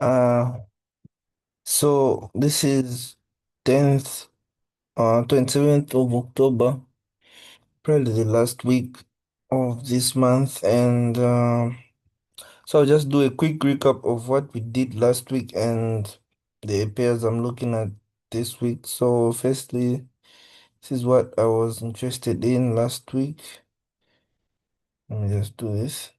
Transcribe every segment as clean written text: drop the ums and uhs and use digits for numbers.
Uh, so this is 10th, 27th of October, probably the last week of this month. And so I'll just do a quick recap of what we did last week and the pairs I'm looking at this week. So firstly, this is what I was interested in last week. Let me just do this.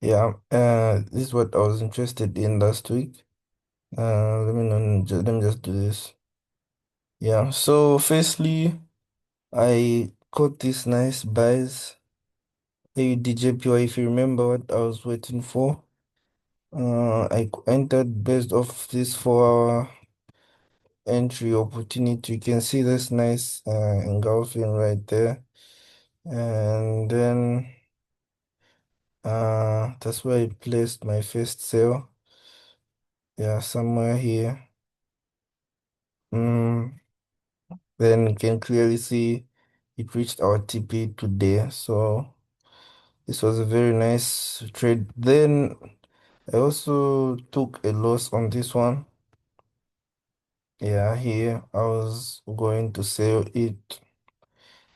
Yeah, this is what I was interested in last week. Let me just do this. Yeah, so firstly, I got this nice buys. AUDJPY, if you remember what I was waiting for. Entered based off this 4 hour entry opportunity. You can see this nice engulfing right there. And then that's where I placed my first sale. Yeah, somewhere here. Mm, then you can clearly see it reached our TP today. So this was a very nice trade. Then I also took a loss on this one. Yeah, here I was going to sell it.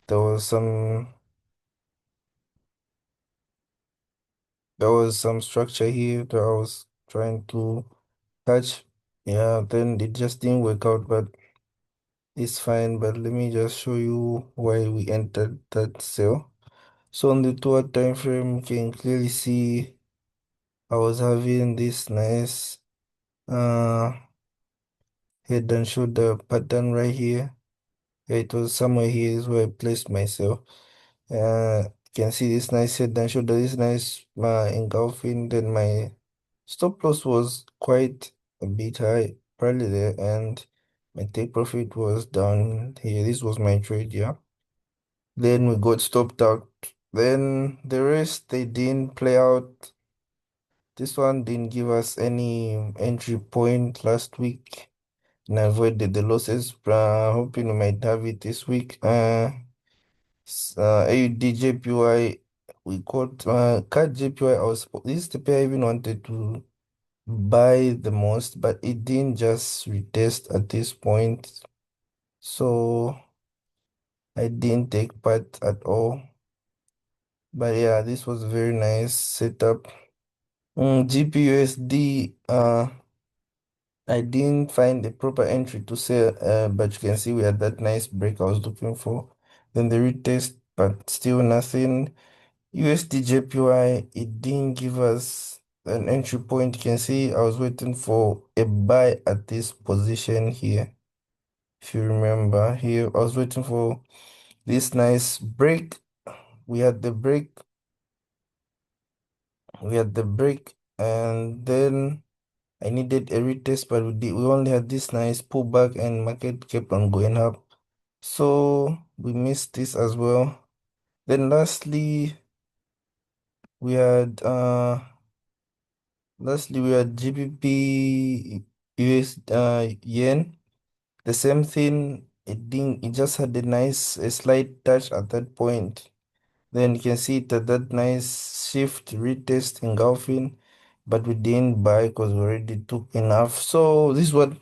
There was some there was some structure here that I was trying to catch. Yeah, then it just didn't work out, but it's fine. But let me just show you why we entered that sale. So on the 2 hour time frame, you can clearly see I was having this nice uh head and shoulder pattern right here. Yeah, it was somewhere here is where I placed myself. You can see this nice head and shoulder, this nice engulfing. Then my stop loss was quite a bit high, probably there, and my take profit was down here. This was my trade, yeah. Then we got stopped out. Then the rest they didn't play out. This one didn't give us any entry point last week and I avoided the losses. Hoping we might have it this week. AUD we got card JPY. This is the pair I even wanted to buy the most, but it didn't just retest at this point, so I didn't take part at all. But yeah, this was a very nice setup. GPUSD, I didn't find a proper entry to sell, but you can see we had that nice break I was looking for. Then the retest, but still nothing. USD it didn't give us an entry point. You can see I was waiting for a buy at this position here. If you remember here, I was waiting for this nice break. We had the break, and then I needed a retest, but we only had this nice pullback and market kept on going up. So we missed this as well. Then we had uh we had GBP US yen. The same thing, it just had a slight touch at that point. Then you can see it at that nice shift retest engulfing, but we didn't buy because we already took enough. So this is what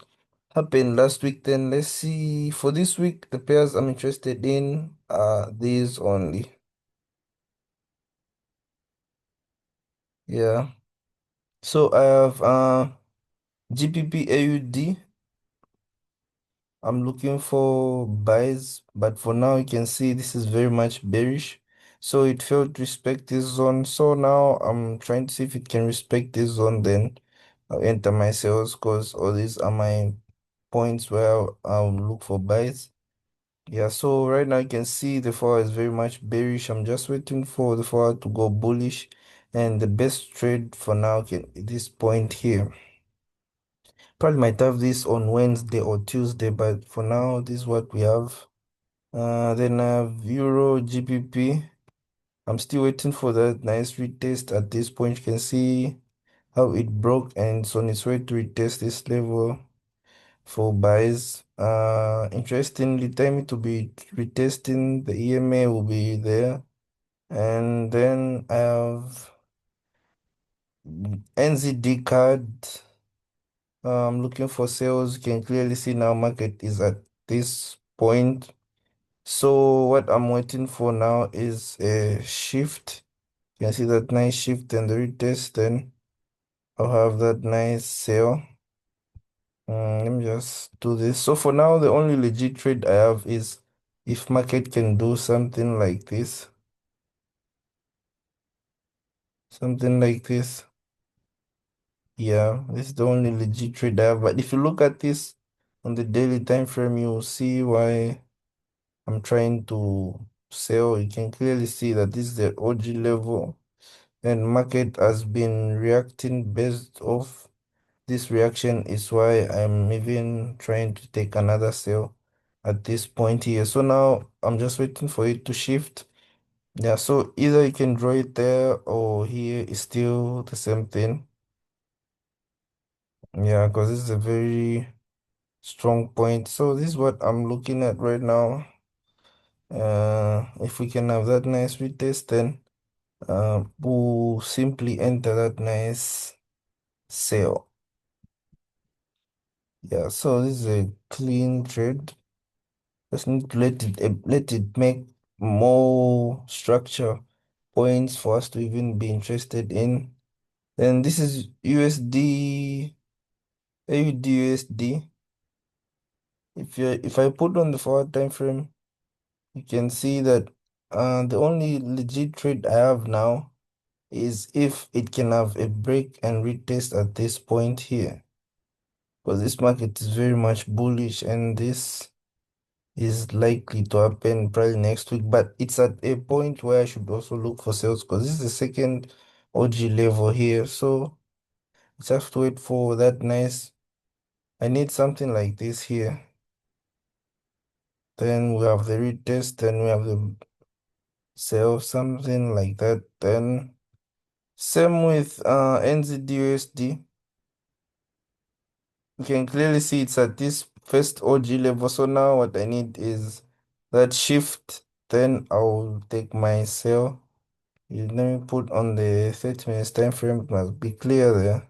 happened last week. Then let's see for this week the pairs I'm interested in are these only. Yeah. So I have GBP AUD. I'm looking for buys, but for now you can see this is very much bearish. So it failed to respect this zone. So now I'm trying to see if it can respect this zone, then I'll enter my sales because all these are my points where I'll look for buys. Yeah, so right now you can see the 4 hour is very much bearish. I'm just waiting for the 4 hour to go bullish. And the best trade for now can this point here. Probably might have this on Wednesday or Tuesday, but for now, this is what we have. Then I have Euro GBP. I'm still waiting for that nice retest. At this point, you can see how it broke and it's on its way to retest this level for buys. Interestingly, time to be retesting the EMA will be there. And then I have NZD card. Looking for sales. You can clearly see now market is at this point. So what I'm waiting for now is a shift. You can see that nice shift and the retest. Then I'll have that nice sale. Let me just do this. So for now, the only legit trade I have is if market can do something like this. Something like this. Yeah, this is the only legit trade I have. But if you look at this on the daily time frame, you'll see why I'm trying to sell. You can clearly see that this is the OG level and market has been reacting based off this reaction is why I'm even trying to take another sale at this point here. So now I'm just waiting for it to shift. Yeah, so either you can draw it there or here is still the same thing. Yeah, because this is a very strong point. So this is what I'm looking at right now. If we can have that nice retest, then we'll simply enter that nice sale. Yeah, so this is a clean trade. Just need to let it make more structure points for us to even be interested in. Then this is USD, AUD USD. If I put on the forward time frame, you can see that the only legit trade I have now is if it can have a break and retest at this point here. Because this market is very much bullish and this is likely to happen probably next week, but it's at a point where I should also look for sales because this is the second OG level here. So just have to wait for that nice. I need something like this here. Then we have the retest, then we have the sell, something like that. Then same with NZDUSD. You can clearly see it's at this first OG level. So now what I need is that shift. Then I'll take my sell. Let me put on the 30 minutes time frame, it must be clear there.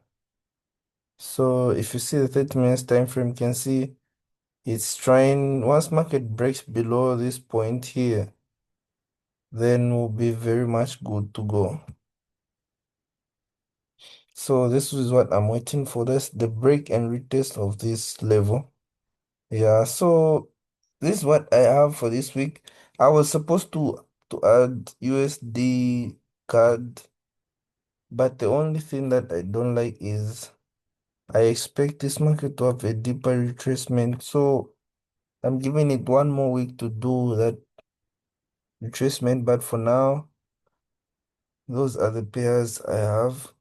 So if you see the 30 minutes time frame, you can see it's trying, once market breaks below this point here, then we'll be very much good to go. So this is what I'm waiting for, this the break and retest of this level. Yeah, so this is what I have for this week. I was supposed to add USD card, but the only thing that I don't like is I expect this market to have a deeper retracement, so I'm giving it one more week to do that retracement. But for now, those are the pairs I have.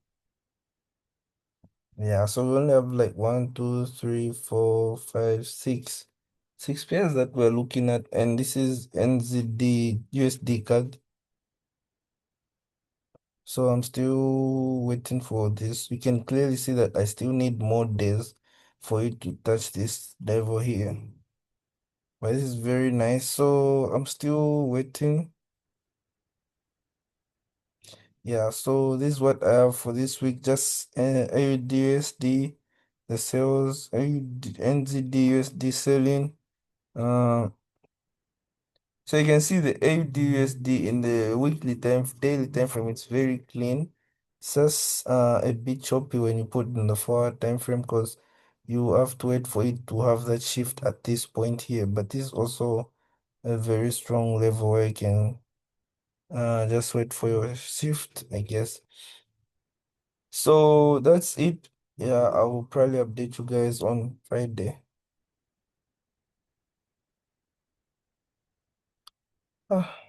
Yeah, so we only have like one, two, three, four, five, six pairs that we're looking at, and this is NZD USD card. So I'm still waiting for this. You can clearly see that I still need more days for it to touch this level here. But this is very nice. So I'm still waiting. Yeah, so this is what I have for this week. Just AUDUSD, the sales, AUD, NZDUSD selling. Uh, so you can see the AUDUSD in the daily time frame. It's very clean. It's just a bit choppy when you put it in the forward time frame because you have to wait for it to have that shift at this point here. But this is also a very strong level where you can just wait for your shift, I guess. So that's it. Yeah, I will probably update you guys on Friday. Ah.